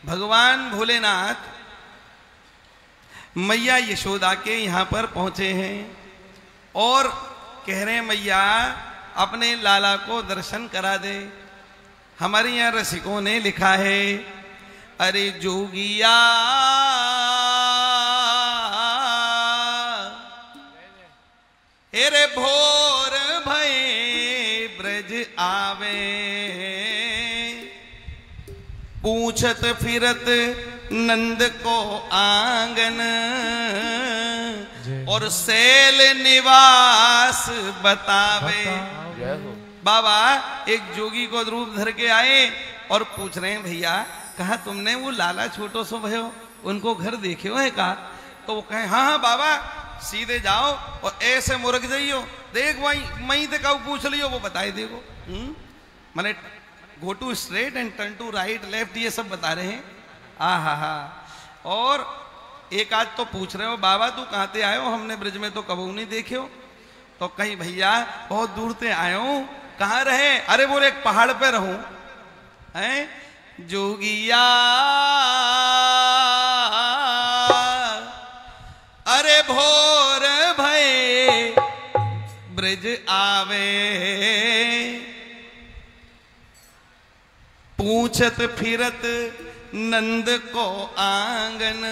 भगवान भोलेनाथ मैया यशोदा के यहाँ पर पहुंचे हैं और कह रहे हैं मैया अपने लाला को दर्शन करा दे। हमारे यहाँ रसिकों ने लिखा है, अरे जोगिया हेरे भोर भये ब्रज आवे, पूछत फिरत नंद को आंगन, और शैल निवास बतावे। बाबा एक जोगी को रूप धर के आए और पूछ रहे हैं, भैया कहा तुमने वो लाला छोटो सो भयो उनको घर देखे हो है कहा? तो वो कहे हाँ हाँ बाबा सीधे जाओ और ऐसे मुर्ग जाइयो, देख वही ते कब पूछ लियो वो बताए देखो। मैंने go to straight and turn to right left ये सब बता रहे हैं। हा। और एक आज तो पूछ रहे हो बाबा तू कहाँ से आए हो, हमने ब्रिज में तो कबू नहीं देखे हो। तो कहीं भैया बहुत दूर से आए हो, कहाँ रहे? अरे बोले एक पहाड़ पे रहूं। हैं जोगिया अरे भोर भये ब्रज आवे, पूछत फिरत नंद को आंगन,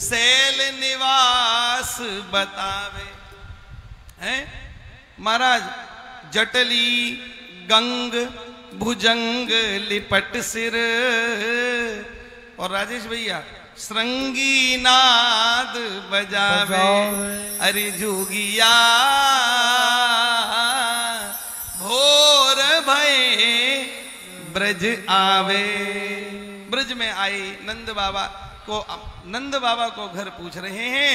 शैल निवास बतावे। हैं महाराज जटली गंग भुजंग लिपट सिर, और राजेश भैया श्रृंगी नाद बजावे। अरे जोगिया भोर भये ब्रज आवे। ब्रज में आई नंद बाबा को घर पूछ रहे हैं।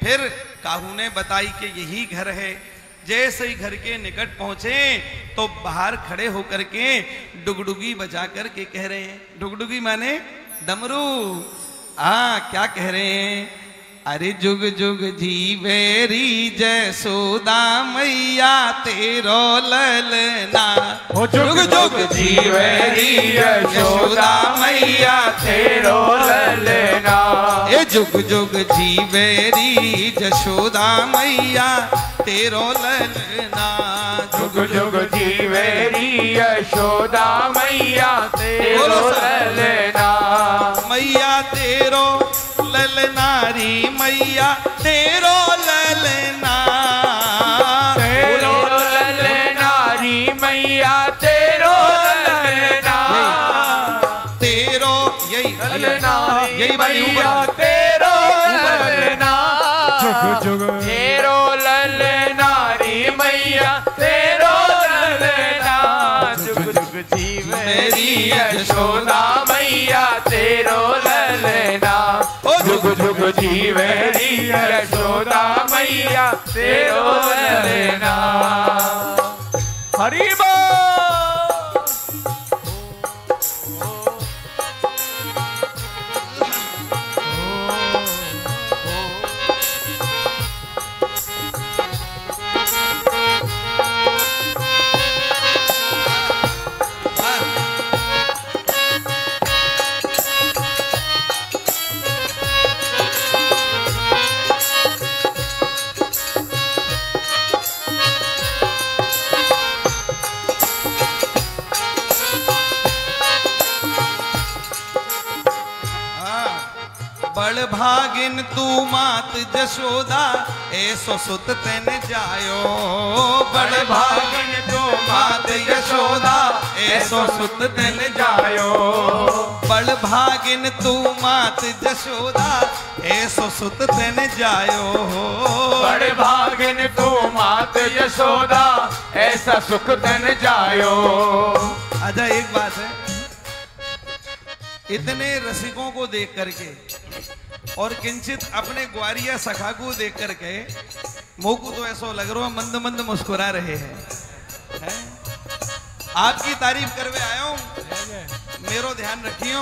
फिर काहू ने बताई कि यही घर है। जैसे ही घर के निकट पहुंचे तो बाहर खड़े होकर के डुगडुगी बजा कर के कह रहे हैं, डुगडुगी माने डमरू। क्या कह रहे हैं? अरे जुग जुग जीवेरी जसोदा मैया तेरो ललना, हो जुग जुग जीवेरी यशोदा मैया तेरो ललना। ए जुग जुग जीवेरी जशोदा मैया तेरो ललना, जुग जुग जीवेरी यशोदा मैया तेरो ललना। मैया तेरो ललनारी मैया तेरो ललना, तेरो ललनारी मैया तेरो ललना। तेरो यही ललना मैया तेरो ललना। जुग जुग तेरो ललनारी मैया तेरो ललना। जुग जुग जीवेरी यशोदा मैया तेरो ललना। जुग जुग जीवेरी यशोदा मैया तेरो ललना। हरि बोल। बड़ भागिन तू मात जशोदा ऐसो सुत तेन जायो। बड़ भागिन तू मात यशोदा ऐसो सुत तेन जायो। बड़ भागिन तू मात जशोदा ऐसो सुत तेन जायो। बड़ भागिन तू मात यशोदा ऐसा सुख तेन जायो। अच्छा एक बात है, इतने रसिकों को देख करके और किंचित अपने ग्वारिया सखा को देख करके मोकू तो ऐसा लग रहा है मंद मंद मुस्कुरा रहे हैं। आपकी तारीफ करवे आया हूं, मेरो ध्यान रखियो।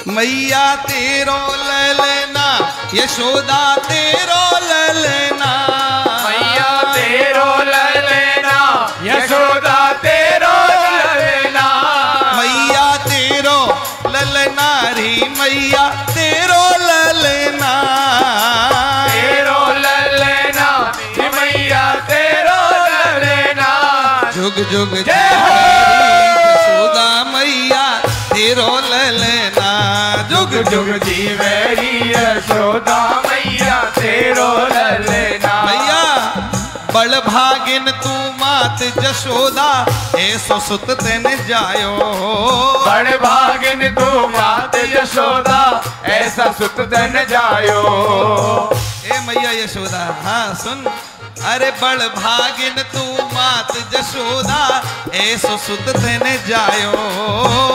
मैया तेरो ललना यशोदा तेरो ललना। मैया तेरो ललना यशोदा तेरो ललना। जुग यशोदा मैया तेरो ललना। जुग जुग जीवेरी यशोदा मैया तेरो ललना। मैया बड़ भागिन तू मात जशोदा ऐसो सुत तेन जायो। बड़ भागिन तू मात यशोदा ऐसा सुत तेन जायो। ए मैया यशोदा हाँ सुन। अरे बड़ भागिन तू मात जशोदा ऐसो सुत तेन जायो।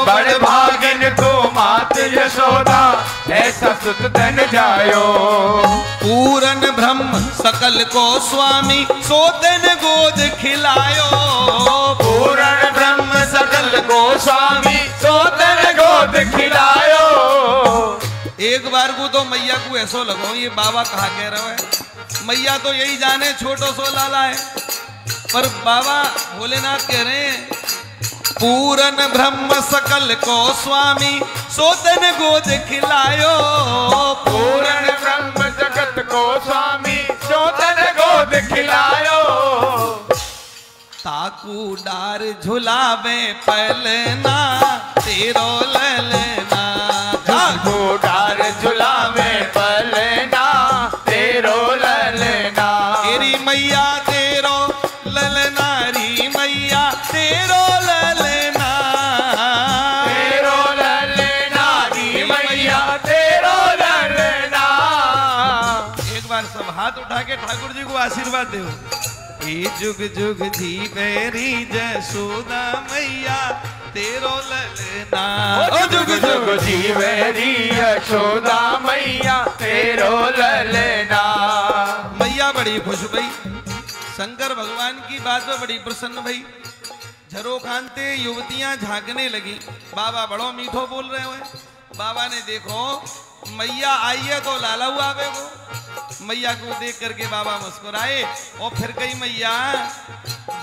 बड़ भागिन तू मात यशोदा ऐसा सुत तेन जायो। पूरन ब्रह्म सकल को स्वामी सो तेन गोद खिलायो। पूरन ब्रह्म सकल को स्वामी सो तेन गोद खिलायो। एक बार को तो मैया को ऐसो लगो ये बाबा कहा कह रहा है। मैया तो यही जाने छोटो सो लाला है, पर बाबा भोलेनाथ कह रहे हैं पूरन ब्रह्म सकल को स्वामी सो तेन गोद खिलायो। पूरन ब्रह्म जगत को स्वामी सो तेन गोद खिलायो। ताकू डार झुलावे पलना तेरो ललना। ताकू डार झुलावे पलना तेरो ललना। तेरी मैया तेरो ललना री मैया तेरो ललना। तेरो ललना री मैया तेरो ललना। एक बार सब हाथ उठा के ठाकुर जी को आशीर्वाद दो। जुग जुग जीवेरी जशोदा मैया तेरो ललना। ओ जुग जुग जीवेरी यशोदा मैया तेरो ललना। मैया बड़ी खुश भई, शंकर भगवान की बात में बड़ी प्रसन्न भई। झरो खानते युवतियां झांकने लगी। बाबा बड़ो मीठो बोल रहे हुए। बाबा ने देखो मैया आई है तो लाला हुआ बेगो। मैया को देख करके बाबा मुस्कुराए और फिर कही मैया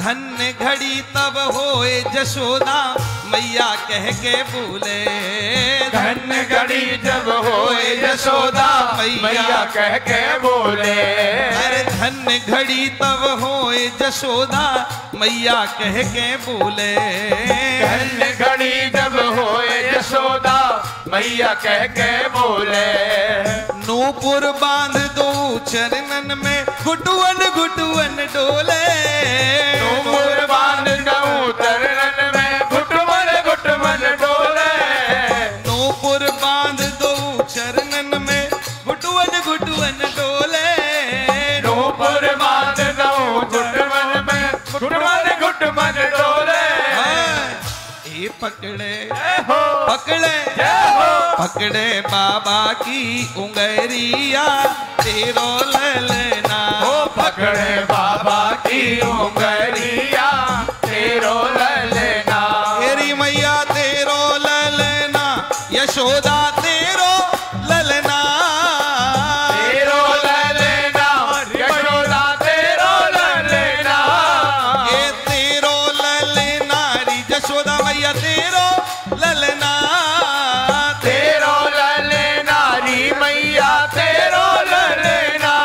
धन्य घड़ी तब होए जशोदा मैया कह के बोले। धन्य घड़ी जब होए यशोदा मैया कह के बोले। अरे धन्य घड़ी तब होए जशोदा मैया कह के बोले। धन्य घड़ी जब होए यशोदा मैया कह के बोले। नूपुर बांध दो चरणन में घुटुअन घुटुअन डोले। नूपुर बांध दो चरणन में घुटुअन घुटुअन डोले। नूपुर बांध दो चरणन में घुटुअन घुटुअन डोले। नूपुर बांध दो घुटुअन में घुटुअन घुटुअन डोले। ये पकड़े हो पकड़े हो पकड़े बाबा की उंगरिया तेरो ललना। हो पकड़े बाबा की उंगलिया तेरो ललना। तेरी मैया तेरो ललना यशोदा तेरो ललना। तेरो ललना यशोदा तेरो ललना। ये तेरो ललना री यशोदा मैया तेरो ललना। तेरो ललना री मैया तेरो ललना।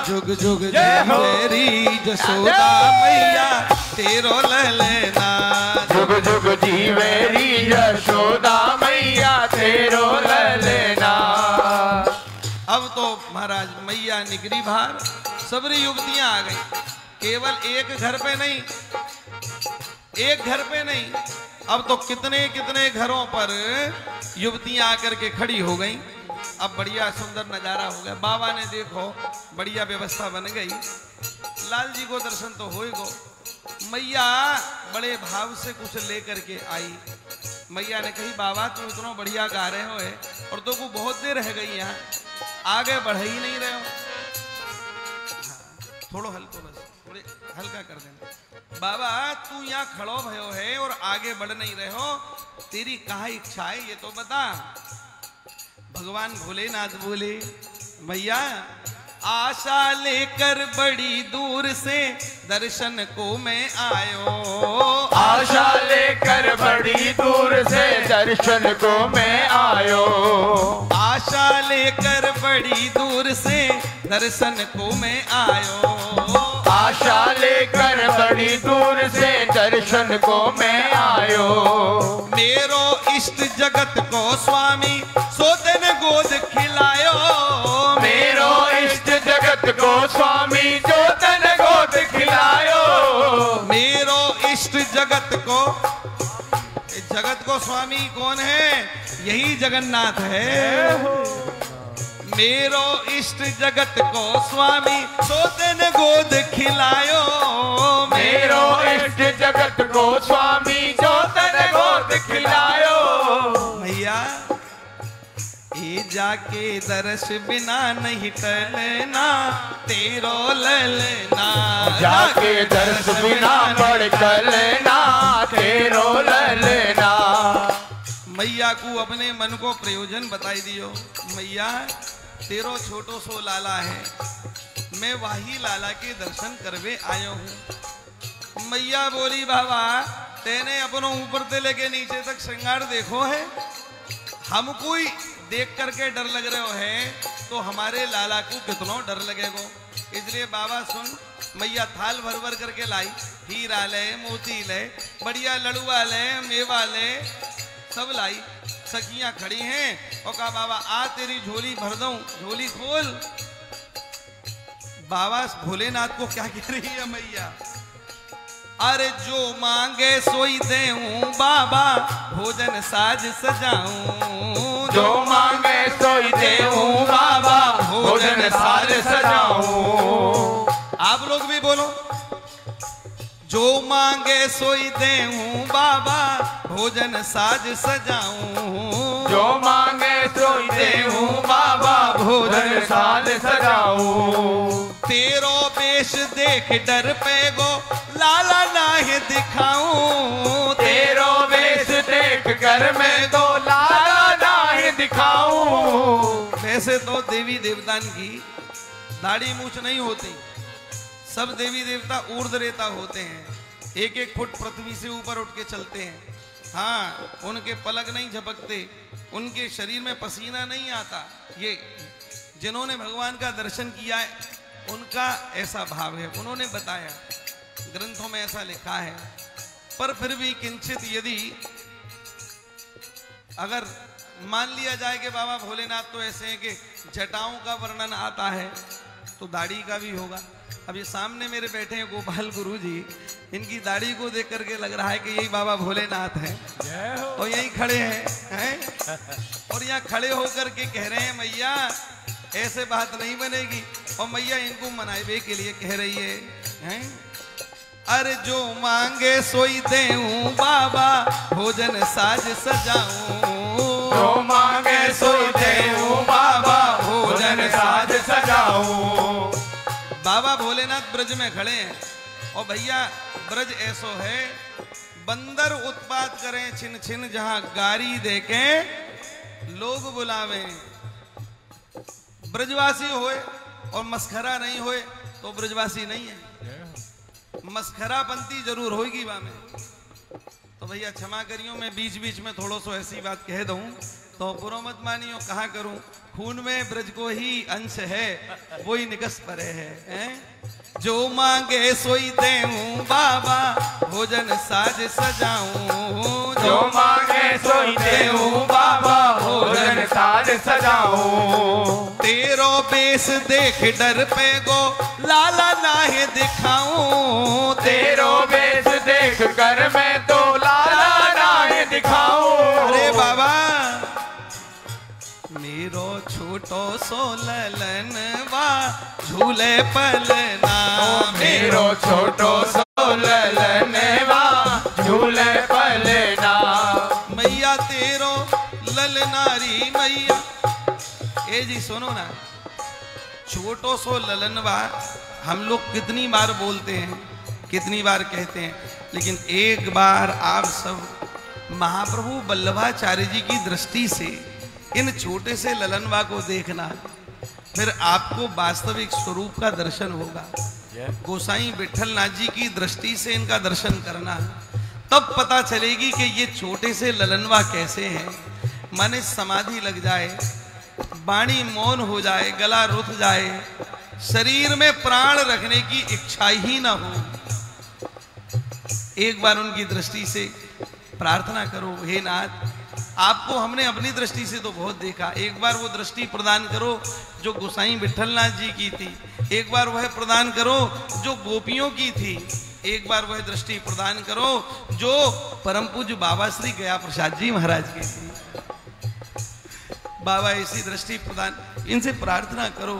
जुग जुग जीवेरी जशोदा मैया तेरो ललना। जुग जुग जीवेरी यशोदा मैया तेरो ललना। अब तो महाराज मैया निकली बाहर, सबरी युवतियां आ गई। केवल एक घर पे नहीं, एक घर पे नहीं, अब तो कितने कितने घरों पर युवतियां आकर के खड़ी हो गई। अब बढ़िया सुंदर नजारा हो गया। बाबा ने देखो बढ़िया व्यवस्था बन गई। लाल जी को दर्शन तो हो ही गो। मैया बड़े भाव से कुछ लेकर के आई। मैया ने कही बाबा तुम इतना बढ़िया गा रहे हो है और तो को बहुत देर रह गई यहाँ, आगे बढ़ ही नहीं रहे हो। हाँ, थोड़ो हल्को बस थोड़े हल्का कर देना। बाबा तू यहाँ खड़ो भयो है और आगे बढ़ नहीं रहे हो, तेरी कहा इच्छा है ये तो बता। भगवान भोलेनाथ बोले भैया आशा लेकर बड़ी दूर से दर्शन को मैं आयो। आशा लेकर बड़ी दूर से दर्शन को मैं आयो। आशा लेकर बड़ी दूर से दर्शन को मैं आयो। आशा लेकर बड़ी दूर से दर्शन को मैं आयो। मेरो इष्ट जगत को स्वामी सोतन गोद खिलायो। मेरो इष्ट जगत को स्वामी सोतन गोद खिलायो। मेरो इष्ट जगत को स्वामी कौन है? यही जगन्नाथ है। मेरो इष्ट जगत को स्वामी सोतन गोद खिलायो। मेरो इष्ट जगत को स्वामी सोतन गोद खिलायो। भैया ये जाके दर्श बिना नहीं टलना तेरो ललना। जाके दर्श बिना बढ़ चलना तेरो ललना। मैया को अपने मन को प्रयोजन बताई दियो। मैया तेरो छोटो सो लाला है, मैं वही लाला के दर्शन करवे आयो हूँ। मैया बोली बाबा तेने अपनों ऊपर से लेके नीचे तक श्रृंगार देखो है, हमको ही देख करके डर लग रहे है तो हमारे लाला को कितना डर लगेगा। इसलिए बाबा सुन, मैया थाल भर भर करके लाई, हीरा ले, मोती ले, बढ़िया लड़ुआ ले, मेवा ले, सब लाई। सखियां खड़ी हैं और कहा बाबा आ तेरी झोली भर दूं। झोली खोल। बाबा भोलेनाथ को क्या कह रही है मैया? अरे जो मांगे सोई देऊं बाबा, भोजन साज सजाऊं। जो मांगे सोई देऊं बाबा, भोजन साज सजाऊं। आप लोग भी बोलो। जो मांगे सोई देऊं बाबा, भोजन साज सजाऊं। जो मांगे सोई देऊं बाबा, भोजन साज सजाऊं। तेरो वेश देख डर पे गो लाला नाहे दिखाऊं। तेरो वेश देख कर मैं तो लाला नाहे दिखाऊं। वैसे तो देवी देवतान की दाढ़ी मूछ नहीं होती, सब देवी देवता ऊर्ध्वरेता होते हैं, एक एक फुट पृथ्वी से ऊपर उठ के चलते हैं। हाँ, उनके पलक नहीं झपकते, उनके शरीर में पसीना नहीं आता। ये जिन्होंने भगवान का दर्शन किया है उनका ऐसा भाव है, उन्होंने बताया, ग्रंथों में ऐसा लिखा है। पर फिर भी किंचित यदि अगर मान लिया जाए कि बाबा भोलेनाथ तो ऐसे हैं कि जटाओं का वर्णन आता है तो दाढ़ी का भी होगा। अब ये सामने मेरे बैठे हैं गोपाल गुरु जी, इनकी दाढ़ी को देख करके लग रहा है कि यही बाबा भोलेनाथ हैं और यही खड़े हैं और यहाँ खड़े होकर के कह रहे हैं मैया ऐसे बात नहीं बनेगी। और मैया इनको मनावे के लिए कह रही है? अरे जो मांगे सोई देऊं बाबा, भोजन साज सजाऊं। जो मांगे सोई देऊं बाबा, भोजन साज सजाऊं। बाबा भोलेनाथ ब्रज में खड़े हैं और भैया ब्रज ऐसो है, बंदर उत्पात करें छिन छिन, जहां गारी देके लोग बुलावे। ब्रजवासी होए और मस्खरा नहीं होए तो ब्रजवासी नहीं है, मस्खरा पंती जरूर होगी वहां में। तो भैया क्षमा करियो, मैं बीच बीच में थोड़ा सो ऐसी बात कह दूं तो बुरो मत मानियो, कहा करूं, खून में ब्रज को ही अंश है, वो ही निकस परे है। जो मांगे सोई देऊं बाबा, भोजन साज सजाऊं। जो मांगे सोई देऊं बाबा, भोजन साज सजाऊं। तेरो बेस देख डर पे गो लाला नाहे दिखाऊं। तेरो बेस देख कर मैं तो लाला नाहे दिखाऊं। अरे बाबा मेरो छोटो सो ललनवा, झूले पलना। मेरो छोटो सो ललनवा, झूले पलना। मैया तेरो ललनारी मैया। ए जी सुनो ना, छोटो सो ललनवा हम लोग कितनी बार बोलते हैं, कितनी बार कहते हैं, लेकिन एक बार आप सब महाप्रभु वल्लभाचार्य जी की दृष्टि से इन छोटे से ललनवा को देखना, फिर आपको वास्तविक स्वरूप का दर्शन होगा। गोसाई विठलनाथ जी की दृष्टि से इनका दर्शन करना, तब पता चलेगी कि ये छोटे से ललनवा कैसे हैं। माने समाधि लग जाए, वाणी मौन हो जाए, गला रुक जाए, शरीर में प्राण रखने की इच्छा ही ना हो। एक बार उनकी दृष्टि से प्रार्थना करो, हे नाथ, आपको हमने अपनी दृष्टि से तो बहुत देखा, एक बार वो दृष्टि प्रदान करो जो गोसाई विठलनाथ जी की थी, एक बार वह प्रदान करो जो गोपियों की थी, एक बार वह दृष्टि प्रदान करो जो परम पूज्य बाबा श्री गया प्रसाद जी महाराज की थी। बाबा ऐसी दृष्टि प्रदान, इनसे प्रार्थना करो।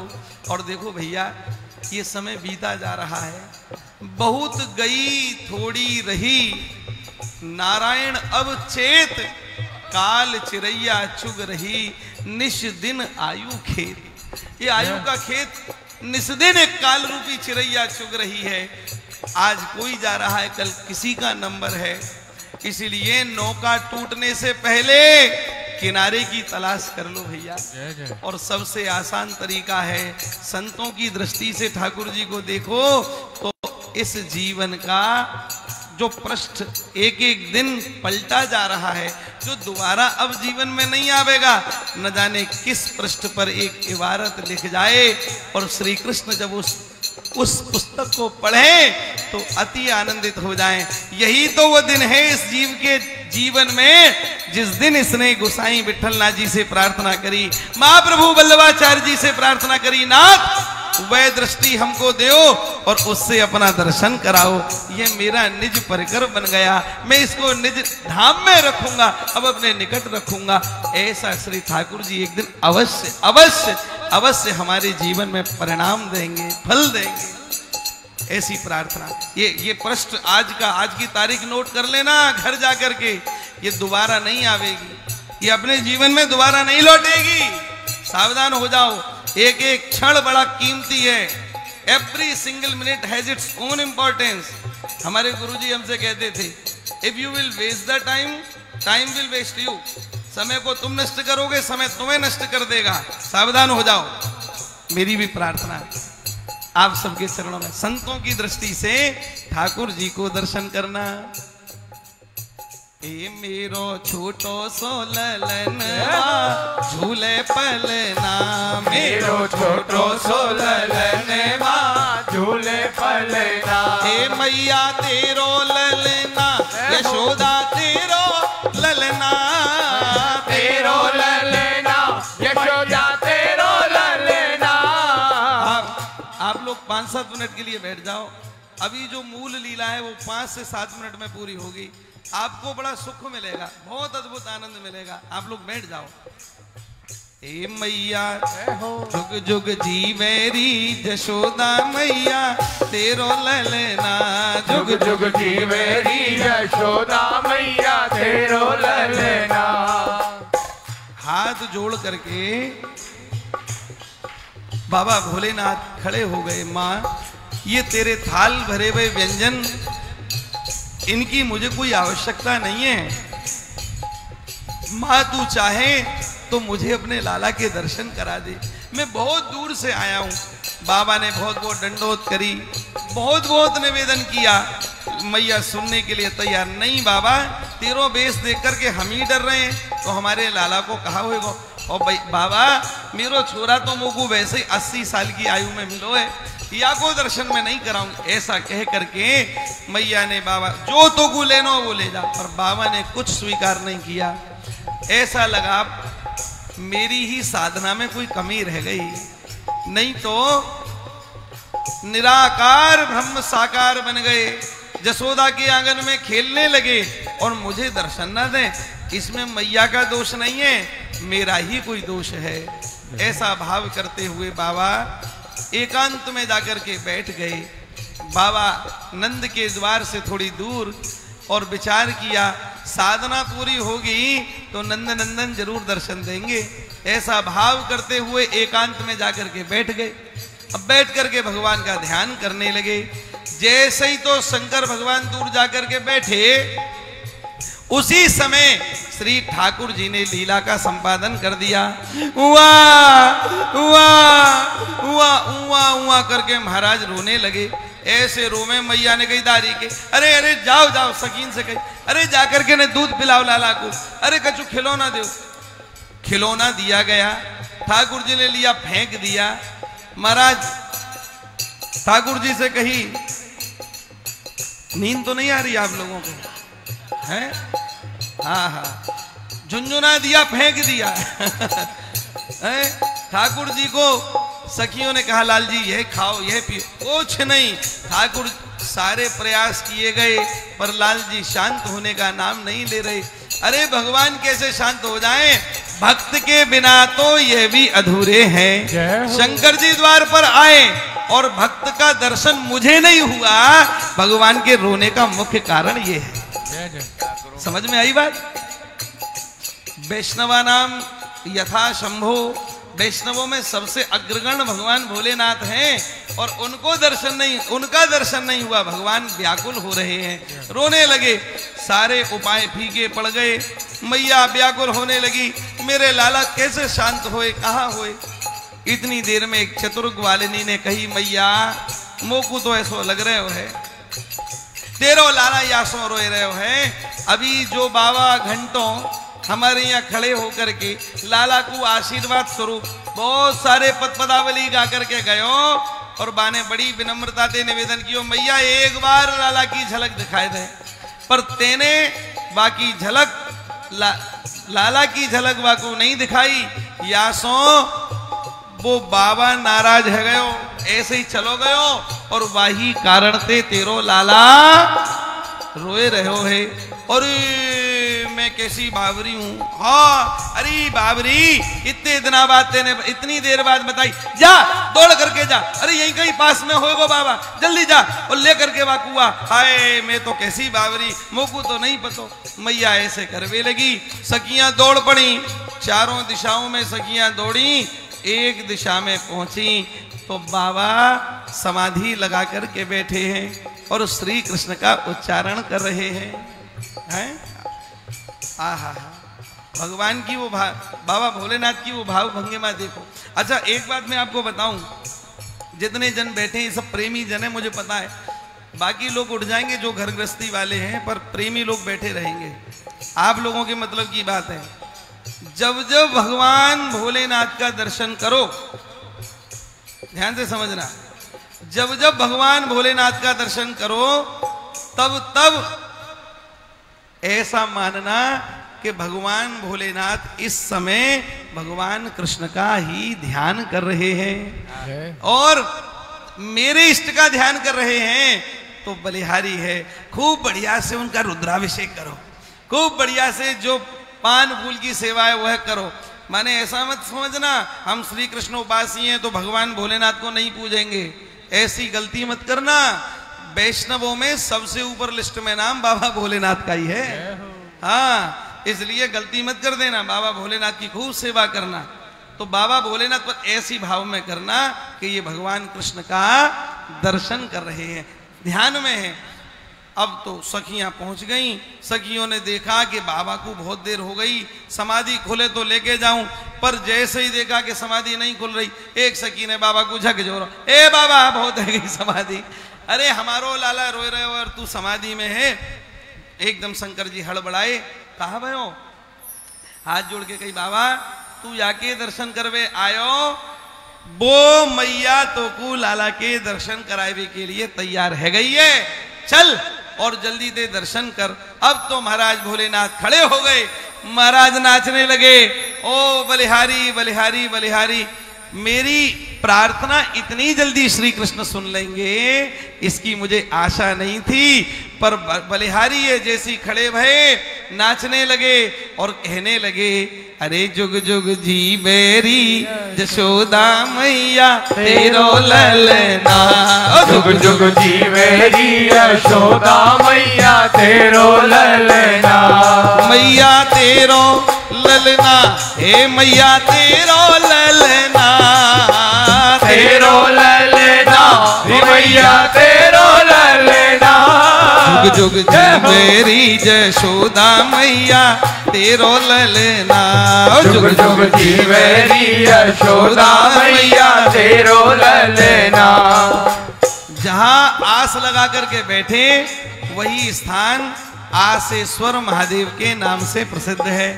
और देखो भैया, ये समय बीता जा रहा है, बहुत गई थोड़ी रही, नारायण अब चेत, काल चिरैया चुग रही, निश दिन आयु खेत। ये आयु का खेत निस्दिन एक काल रूपी चिरैया चुग रही है। आज कोई जा रहा है, कल किसी का नंबर है। इसीलिए नौका टूटने से पहले किनारे की तलाश कर लो भैया। और सबसे आसान तरीका है, संतों की दृष्टि से ठाकुर जी को देखो तो इस जीवन का जो पृष्ठ एक एक दिन पलटा जा रहा है, जो दोबारा अब जीवन में नहीं आवेगा, न जाने किस पृष्ठ पर एक इबारत लिख जाए। और श्री कृष्ण जब उस पुस्तक को पढ़े तो अति आनंदित हो जाएं। यही तो वो दिन है इस जीव के जीवन में जिस दिन इसने गोसाई विठलनाथ जी से प्रार्थना करी, महाप्रभु वल्लभाचार्य जी से प्रार्थना करी, नाथ वह दृष्टि हमको दो और उससे अपना दर्शन कराओ। ये मेरा निज परिकर बन गया, मैं इसको निज धाम में रखूंगा, अब अपने निकट रखूंगा। ऐसा श्री ठाकुर जी एक दिन अवश्य अवश्य अवश्य हमारे जीवन में परिणाम देंगे, फल देंगे। ऐसी प्रार्थना। ये पृष्ठ आज की तारीख नोट कर लेना घर जाकर के, ये दोबारा नहीं आवेगी, ये अपने जीवन में दोबारा नहीं लौटेगी। सावधान हो जाओ, एक एक क्षण बड़ा कीमती है। Every single minute has its own importance. हमारे गुरुजी हमसे कहते थे, if you will waste the time, time will waste you. समय को तुम नष्ट करोगे, समय तुम्हें नष्ट कर देगा। सावधान हो जाओ। मेरी भी प्रार्थना है आप सबके चरणों में, संतों की दृष्टि से ठाकुर जी को दर्शन करना। ए मेरो छोटो सो ललनवा झूले पलना, मेरो छोटो सो ललनवा झूले पलना। ए मैया तेरो ललना, यशोदा तेरो ललना, तेरो ललना, यशोदा तेरो ललना। आप लोग 5-7 मिनट के लिए बैठ जाओ। अभी जो मूल लीला है वो 5 से 7 मिनट में पूरी होगी। आपको बड़ा सुख मिलेगा, बहुत अद्भुत आनंद मिलेगा। आप लोग बैठ जाओ। ए मैया जुग जुग जी मेरी जशोदा मैया तेरो ललना, जुग जुग जी मेरी यशोदा मैया तेरो ललना। हाथ जोड़ करके बाबा भोलेनाथ खड़े हो गए। माँ, ये तेरे थाल भरे हुए व्यंजन, इनकी मुझे कोई आवश्यकता नहीं है। माँ तू चाहे तो मुझे अपने लाला के दर्शन करा दे, मैं बहुत दूर से आया हूँ। बाबा ने बहुत बहुत दंडोत करी, बहुत बहुत निवेदन किया। मैया सुनने के लिए तैयार नहीं। बाबा तेरो बेस देख करके हम ही डर रहे हैं, तो हमारे लाला को कहा होगा। और बाबा मेरो छोरा तो मुझको वैसे ही 80 साल की आयु में मिलो है, या को दर्शन में नहीं कराऊं। ऐसा कह करके मैया ने बाबा जो तो को लेनो वो ले जा, पर बाबा ने कुछ स्वीकार नहीं किया। ऐसा लगा मेरी ही साधना में कोई कमी रह गई, नहीं तो निराकार ब्रह्म साकार बन गए, जसोदा के आंगन में खेलने लगे और मुझे दर्शन न दें। इसमें मैया का दोष नहीं है, मेरा ही कोई दोष है। ऐसा भाव करते हुए बाबा एकांत में जाकर के बैठ गए। बाबा नंद के द्वार से थोड़ी दूर, और विचार किया साधना पूरी होगी तो नंद नंदन जरूर दर्शन देंगे। ऐसा भाव करते हुए एकांत में जाकर के बैठ गए। अब बैठ करके भगवान का ध्यान करने लगे। जैसे ही तो शंकर भगवान दूर जाकर के बैठे, उसी समय श्री ठाकुर जी ने लीला का संपादन कर दिया। उआ उआ उआ उआ उआ करके महाराज रोने लगे। ऐसे रोमे मैया ने कही दारी के, अरे अरे जाओ जाओ, सकीन से कही, अरे जाकर के ने दूध पिलाओ लाला को, अरे कछु खिलौना दो। खिलौना दिया गया, ठाकुर जी ने लिया फेंक दिया। महाराज ठाकुर जी से कही, नींद तो नहीं आ रही आप लोगों को? हैं? हाँ हाँ, झुनझुना दिया, फेंक दिया। ठाकुर जी को सखियों ने कहा, लाल जी यह खाओ, यह पियो। कुछ नहीं, ठाकुर सारे प्रयास किए गए पर लाल जी शांत होने का नाम नहीं ले रहे। अरे भगवान कैसे शांत हो जाएं? भक्त के बिना तो यह भी अधूरे हैं। शंकर जी द्वार पर आए और भक्त का दर्शन मुझे नहीं हुआ, भगवान के रोने का मुख्य कारण ये है। समझ में आई बात? वैष्णवा नाम यथा शंभो, वैष्णवों में सबसे अग्रगण्य भगवान भोलेनाथ हैं और उनका दर्शन नहीं हुआ। भगवान व्याकुल हो रहे हैं, रोने लगे, सारे उपाय फीके पड़ गए। मैया व्याकुल होने लगी, मेरे लाला कैसे शांत होए, कहाँ होए? इतनी देर में एक चतुर्ग वालिनी ने कही, मैया मोकू तो ऐसो लग रहे हो है, तेरो लाला यासो रोए रहे हो है। अभी जो बाबा घंटों हमारे यहाँ खड़े होकर के लाला को आशीर्वाद स्वरूप बहुत सारे पद पदावली गा करके गयो और बाने बड़ी विनम्रता से निवेदन कियो, मैया एक बार लाला की झलक दिखाए दे। पर तेने बाकी झलक लाला की झलक बाको नहीं दिखाई। यासो वो बाबा नाराज है गयो, ऐसे ही चलो गयो और वही कारण ते तेरो लाला रोए रहो है। और मैं कैसी बाबरी हूँ। हाँ अरे बाबरी, इतने दिन बाद तेने इतनी देर बाद बताई, जा दौड़ करके जा, अरे यहीं कहीं पास में होएगो बाबा, जल्दी जा और ले करके वाकुआ। हाय मैं तो कैसी बाबरी, मोकू तो नहीं पतो। मैया ऐसे करवे लगी, सखियां दौड़ पड़ी, चारों दिशाओं में सखियां दौड़ी, एक दिशा में पहुंची तो बाबा समाधि लगा करके बैठे हैं और श्री कृष्ण का उच्चारण कर रहे हैं। आहा, भगवान की वो बाबा भोलेनाथ की वो भाव भंगिमा देखो। अच्छा एक बात मैं आपको बताऊं, जितने जन बैठे हैं सब प्रेमी जन है, मुझे पता है। बाकी लोग उठ जाएंगे जो घर गृहस्थी वाले हैं, पर प्रेमी लोग बैठे रहेंगे। आप लोगों के मतलब की बात है, जब जब भगवान भोलेनाथ का दर्शन करो, ध्यान से समझना, जब जब भगवान भोलेनाथ का दर्शन करो तब तब ऐसा मानना कि भगवान भोलेनाथ इस समय भगवान कृष्ण का ही ध्यान कर रहे हैं और मेरे इष्ट का ध्यान कर रहे हैं। तो बलिहारी है, खूब बढ़िया से उनका रुद्राभिषेक करो, खूब बढ़िया से जो पान फूल की सेवा है वह करो। माने ऐसा मत समझना हम श्री कृष्ण उपासी हैं तो भगवान भोलेनाथ को नहीं पूजेंगे, ऐसी गलती मत करना। वैष्णवों में सबसे ऊपर लिस्ट में नाम बाबा भोलेनाथ का ही है। हाँ, इसलिए गलती मत कर देना, बाबा भोलेनाथ की खूब सेवा करना। तो बाबा भोलेनाथ पर ऐसी भाव में करना कि ये भगवान कृष्ण का दर्शन कर रहे हैं, ध्यान में है। अब तो सखियां पहुंच गईं, सखियों ने देखा कि बाबा को बहुत देर हो गई, समाधि खुले तो लेके जाऊं, पर जैसे ही देखा कि समाधि नहीं खुल रही, एक सखी ने बाबा को झकझोरा, ए बाबा बहुत है गई समाधि, अरे हमारो लाला रोए रहे हो और तू समाधि में है। एकदम शंकर जी हड़बड़ाए, कहा भयो, हाथ जोड़ के कही, बाबा तू जाके दर्शन करवे आयो, वो मैया तो को लाला के दर्शन करावे के लिए तैयार है गई है, चल और जल्दी दे दर्शन कर। अब तो महाराज भोलेनाथ खड़े हो गए, महाराज नाचने लगे, ओ बलिहारी बलिहारी बलिहारी, मेरी प्रार्थना इतनी जल्दी श्री कृष्ण सुन लेंगे इसकी मुझे आशा नहीं थी। पर बलिहारी ये जैसी खड़े भये, नाचने लगे और कहने लगे, अरे जुग जुग जी मेरी जशोदा मैया तेरो ललना, जुग जुग जी मेरी यशोदा मैया तेरो ललना, मैया तेरो ललना, हे मैया तेरो ललना, तेरो ललना, मैया तेरो ललना, जुग जुग जी मेरी जशोदा मैया तेरो ललना, जुग जुग जी मेरी यशोदा मैया तेरो ललना। जहां आस लगा करके बैठे वही स्थान आसेश्वर महादेव के नाम से प्रसिद्ध है।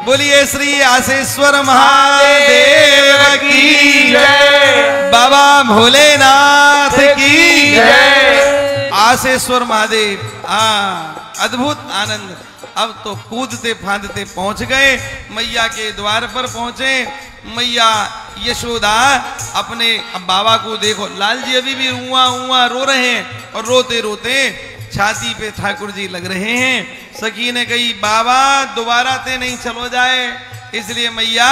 बोलिए श्री आसेश्वर महादेव की जय, बाबा भोलेनाथ की जय। आसेश्वर महादेव, अद्भुत आनंद। अब तो कूदते फांदते पहुंच गए, मैया के द्वार पर पहुंचे। मैया यशोदा अपने अब बाबा को देखो, लाल जी अभी भी उआ उआ रो रहे हैं और रोते रोते छाती पे ठाकुर जी लग रहे हैं। सखी ने कही बाबा दोबारा ते नहीं चलो जाए, इसलिए मैया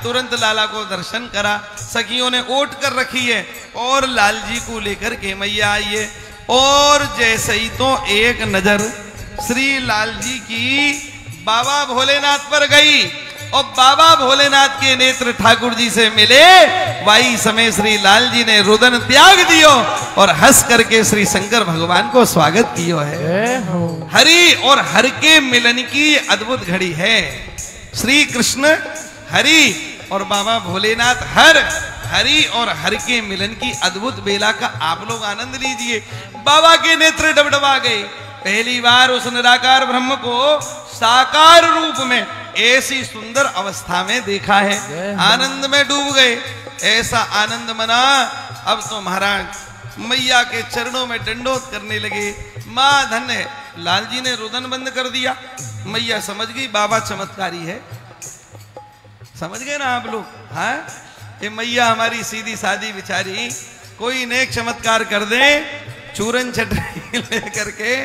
तुरंत लाला को दर्शन करा। सखियों ने ओट कर रखी है और लाल जी को लेकर के मैया आइए। और जैसे ही तो एक नजर श्री लाल जी की बाबा भोलेनाथ पर गई और बाबा भोलेनाथ के नेत्र ठाकुर जी से मिले। वही समय श्री लाल जी ने रुदन त्याग दियो और हंस करके श्री शंकर भगवान को स्वागत कियो है। हरि और हर के मिलन की अद्भुत घड़ी है। श्री कृष्ण हरि और बाबा भोलेनाथ हरि और हर के मिलन की अद्भुत बेला का आप लोग आनंद लीजिए। बाबा के नेत्र डबडबा गए। पहली बार उस निराकार ब्रह्म को साकार रूप में ऐसी सुंदर अवस्था में देखा है। आनंद में डूब गए। ऐसा आनंद मना, अब तो महाराज मैया के चरणों में दंडोत करने लगे। मां धन्य है। लाल जी ने रुदन बंद कर दिया। मैया समझ गई बाबा चमत्कारी है। समझ गए ना आप लोग? हाँ, ये मैया हमारी सीधी सादी बिचारी कोई नेक चमत्कार कर दे, चूरन चटनी लेकर के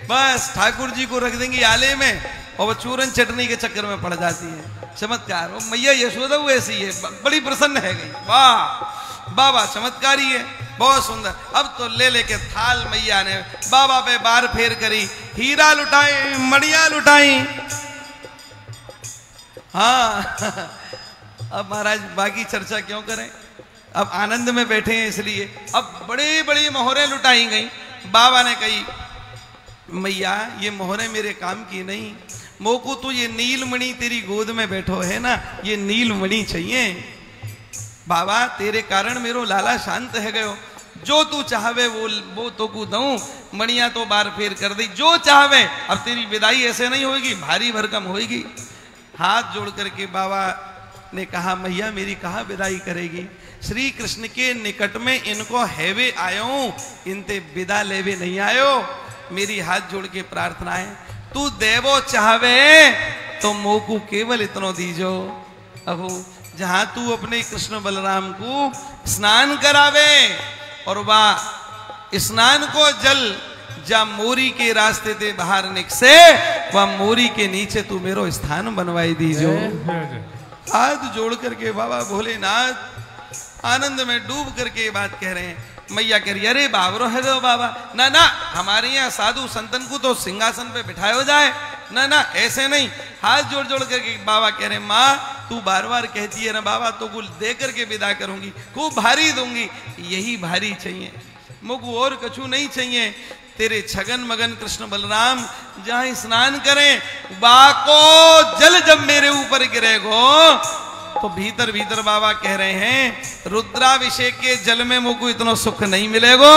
बस ठाकुर जी को रख देंगी आले में और वो चूरन चटनी के चक्कर में पड़ जाती है। चमत्कार। वो मैया यशोदा वो ऐसी है, बड़ी प्रसन्न है गई। वाह बाबा चमत्कारी है, बहुत सुंदर। अब तो ले लेके थाल मैया ने बाबा पे बार फेर करी, हीरा लुटाए, मणिया लुटाई। हाँ अब महाराज बाकी चर्चा क्यों करें, अब आनंद में बैठे हैं इसलिए। अब बड़ी बड़ी मोहरें लुटाई गई। बाबा ने कही मैया ये मोहरें मेरे काम की नहीं, मोको तो ये नीलमणि तेरी गोद में बैठो है ना, ये नीलमणि चाहिए। बाबा तेरे कारण मेरो लाला शांत है गयो, जो तू चाहवे वो तो को दूं। मणिया तो बार फेर कर दी, जो चाहवे। अब तेरी विदाई ऐसे नहीं होगी, भारी भरकम होगी। हाथ जोड़ करके बाबा ने कहा मैया मेरी कहा विदाई करेगी। श्री कृष्ण के निकट में इनको हैवे आयो, इनते विदा लेवे नहीं आयो। मेरी हाथ जोड़ के प्रार्थना है, तू देवो चाहवे तो मोकू केवल इतनो दीजो। अहो जहां तू अपने कृष्ण बलराम को स्नान करावे और वह स्नान को जल जा मोरी के रास्ते ते बाहर निकसे, वह मोरी के नीचे तू मेरो स्थान बनवाई दीजो। हाथ जोड़ करके बाबा भोलेनाथ आनंद में डूब करके बात कह रहे हैं। मैया कह रही अरे बाबरो है गो बाबा, ना ना हमारे यहाँ साधु संतन को तो सिंहासन पे बिठाया जाए, ना ना ऐसे नहीं। हाथ जोड़ जोड़ करके बाबा कह रहे माँ तू बार बार कहती है ना बाबा तो कुल दे करके विदा करूंगी, खूब भारी दूंगी, यही भारी चाहिए मुझको और कछु नहीं चाहिए। तेरे छगन मगन कृष्ण बलराम जहां स्नान करें, बाको जल जब मेरे ऊपर गिरेगो तो भीतर भीतर बाबा कह रहे हैं रुद्राभिषेक के जल में मुझको इतना सुख नहीं मिलेगो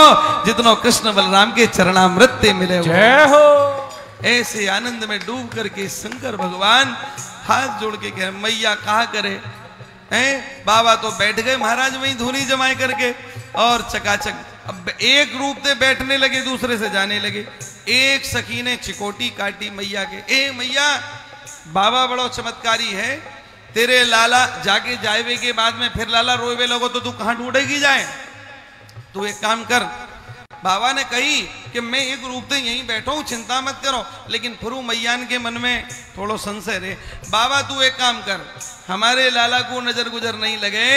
जितना कृष्ण बलराम के चरणामृत मिलेगो। जय हो। ऐसे आनंद में डूब करके शंकर भगवान हाथ जोड़ के कह मैया कहा करे हैं। बाबा तो बैठ गए महाराज वहीं धूनी जमाए करके और चकाचक अब एक रूप से बैठने लगे, दूसरे से जाने लगे। एक सखी ने चिकोटी काटी मैया के, ए मैया बाबा बड़ो चमत्कारी है, तेरे लाला जाके जाए के बाद में फिर लाला रोवे लगो तो तू कहां ढूंढेगी जाए। तू एक काम कर, बाबा ने कही कि मैं एक रूप से यहीं बैठा हूं, चिंता मत करो, लेकिन फिर मैयान के मन में थोड़ो संशय रहे। बाबा तू एक काम कर, हमारे लाला को नजर गुजर नहीं लगे,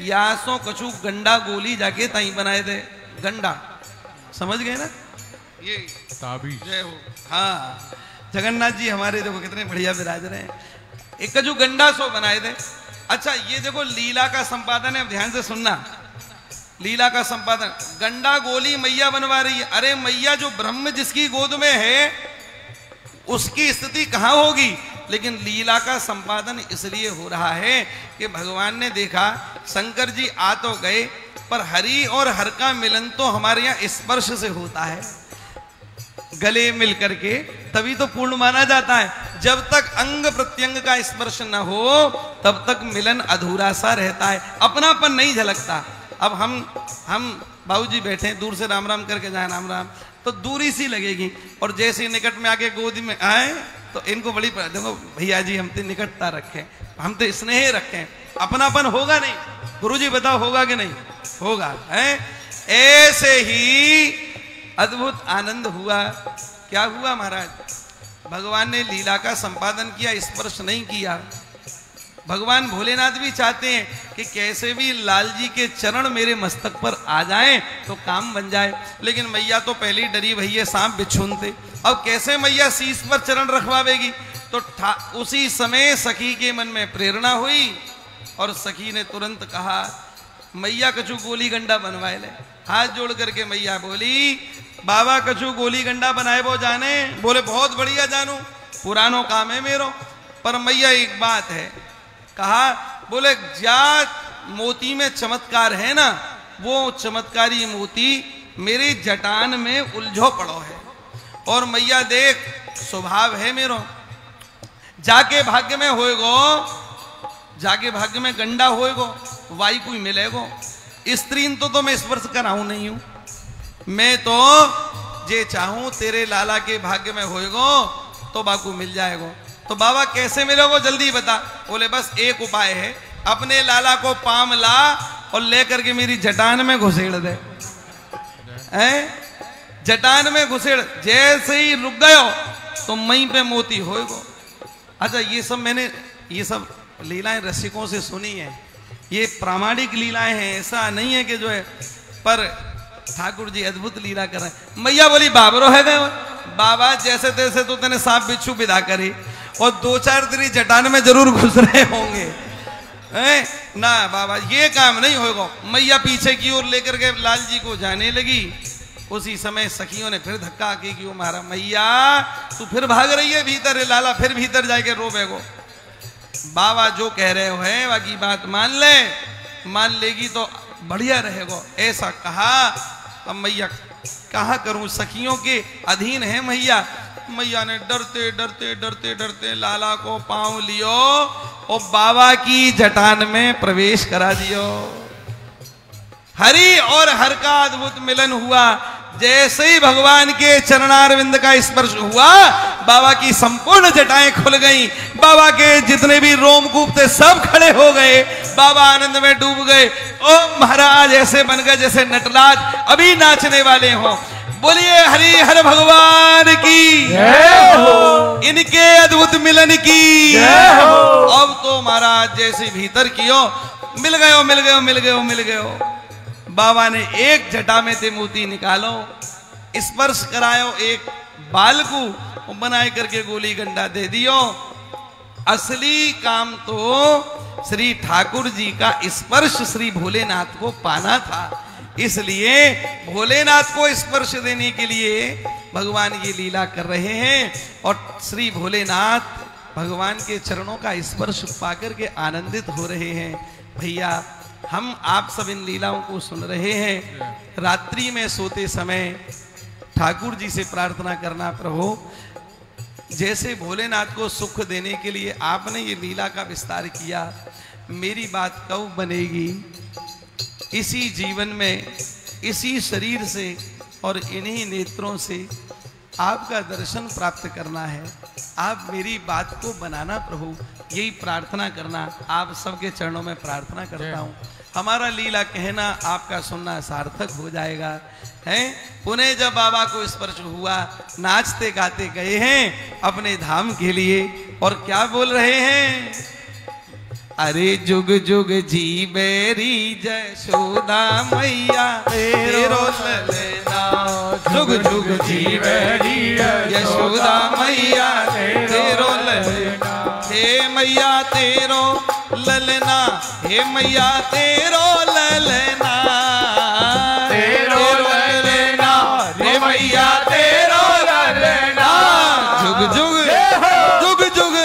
यासों कछु गंडा गोली जाके ताई बनाए दे। गंडा समझ गए ना, ये ताबीज। जय हो। हाँ जगन्नाथ जी हमारे देखो कितने बढ़िया विराज रहे हैं, एक कछु गंडा सो बनाए दे। अच्छा ये देखो लीला का संपादन है, अब ध्यान से सुनना, लीला का संपादन। गंडा गोली मैया बनवा रही है। अरे मैया जो ब्रह्म जिसकी गोद में है उसकी स्थिति कहां होगी, लेकिन लीला का संपादन इसलिए हो रहा है कि भगवान ने देखा शंकर जी आ तो गए पर हरि और हर का मिलन तो हमारे यहाँ स्पर्श से होता है। गले मिल करके तभी तो पूर्ण माना जाता है। जब तक अंग प्रत्यंग का स्पर्श न हो तब तक मिलन अधूरा सा रहता है, अपनापन नहीं झलकता। अब हम बाबूजी बैठे दूर से राम राम करके जाए राम राम, तो दूरी सी लगेगी, और जैसे निकट में आके गोदी में आए तो इनको बड़ी देखो भैया जी हम तो निकटता रखें, हम तो स्नेह रखें, अपनापन होगा नहीं। गुरुजी बताओ होगा कि नहीं होगा? है ऐसे ही अद्भुत आनंद हुआ। क्या हुआ महाराज? भगवान ने लीला का संपादन किया, स्पर्श नहीं किया। भगवान भोलेनाथ भी चाहते हैं कि कैसे भी लाल जी के चरण मेरे मस्तक पर आ जाएं तो काम बन जाए, लेकिन मैया तो पहले ही डरी भैया सांप बिच्छुन थे। अब कैसे मैया शीश पर चरण रखवावेगी? तो उसी समय सखी के मन में प्रेरणा हुई और सखी ने तुरंत कहा मैया कछु गोली गंडा बनवाए ले। हाथ जोड़ करके मैया बोली बाबा कछु गोली गंडा बनाए वो जाने? बोले बहुत बढ़िया जानू, पुरानो काम है मेरो। पर मैया एक बात है, कहा बोले जात मोती में चमत्कार है ना, वो चमत्कारी मोती मेरी जटान में उलझो पड़ो है। और मैया देख स्वभाव है मेरो, जाके भाग्य में होएगो, जाके भाग्य में गंडा होएगो, वाई कोई मिलेगो। स्त्री तो मैं स्पर्श कराऊं नहीं हूं, मैं तो जे चाहूं तेरे लाला के भाग्य में होएगो तो बाकू मिल जाएगो। तो बाबा कैसे मिलोगो जल्दी बता? बोले बस एक उपाय है, अपने लाला को पाम ला और लेकर के मेरी जटान में घुसेड़ दे। जटान में घुसेड़, जैसे ही रुक गयो तो मई पे मोती होएगो। अच्छा ये सब लीलाएं रसिकों से सुनी है, ये प्रामाणिक लीलाएं हैं, ऐसा नहीं है कि जो है। पर ठाकुर जी अद्भुत लीला कर रहे हैं। मैया बोली बाबरो है गए बाबा, जैसे तैसे तो तेने सांप बिच्छू विदा करी और 2-4 तेरी जटान में जरूर घुस रहे होंगे। ना बाबा ये काम नहीं होगा। मैया पीछे की ओर लेकर के लाल जी को जाने लगी। उसी समय सखियों ने फिर धक्का की कि मारा मैया तू फिर भाग रही है भीतर, लाला फिर भीतर जाके रोबेगो। बाबा जो कह रहे हो है बाकी बात मान लेगी तो बढ़िया रहेगो, ऐसा कहा। अब मैया कहा करूं, सखियों के अधीन है मैया। मैया ने डरते डरते डरते डरते लाला को पांव लियो और बाबा की जटान में प्रवेश करा दियो। हरि और हर का अद्भुत मिलन हुआ। जैसे ही भगवान के चरणारविंद का स्पर्श हुआ बाबा की संपूर्ण जटाएं खुल गईं। बाबा के जितने भी रोमकूप थे सब खड़े हो गए। बाबा आनंद में डूब गए। ओ महाराज ऐसे बन गए जैसे नटराज अभी नाचने वाले हों। बोलिए हरि हर भगवान की जय हो, इनके अद्भुत मिलन की जय हो। अब तो महाराज जैसे भीतर कियो मिल गयो। बाबा ने एक जटा में से मोती निकालो, स्पर्श करायो एक बाल को, बनाए करके गोली गंडा दे दियो। असली काम तो श्री ठाकुर जी का स्पर्श श्री भोलेनाथ को पाना था। इसलिए भोलेनाथ को स्पर्श देने के लिए भगवान ये लीला कर रहे हैं और श्री भोलेनाथ भगवान के चरणों का स्पर्श पाकर के आनंदित हो रहे हैं। भैया हम आप सब इन लीलाओं को सुन रहे हैं। रात्रि में सोते समय ठाकुर जी से प्रार्थना करना, प्रभु जैसे भोलेनाथ को सुख देने के लिए आपने ये लीला का विस्तार किया, मेरी बात कब बनेगी? इसी जीवन में इसी शरीर से और इन्हीं नेत्रों से आपका दर्शन प्राप्त करना है। आप मेरी बात को बनाना प्रभु, यही प्रार्थना करना। आप सबके चरणों में प्रार्थना करता हूँ, हमारा लीला कहना आपका सुनना सार्थक हो जाएगा। हैं पुणे जब बाबा को स्पर्श हुआ, नाचते गाते गए हैं अपने धाम के लिए। और क्या बोल रहे हैं? अरे जुग जुग जी बेरी जयशोदा मैया तेरो ललना, जुग जुग जी बेरी यशोदा मैया तेरो ललना। हे मैया तेरो ललना, हे मैया तेरो ललना, तेरो ललना, हे मैया तेरो ललना। जुग जुग जुग जुग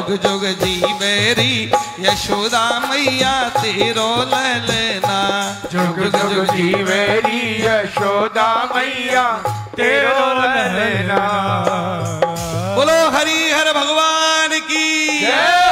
जुग जुग जी मेरी यशोदा मैया तेरो ललना, जुग जुग जी मेरी यशोदा मैया तेरो लहना। बोलो हरि हर भगवान की जय।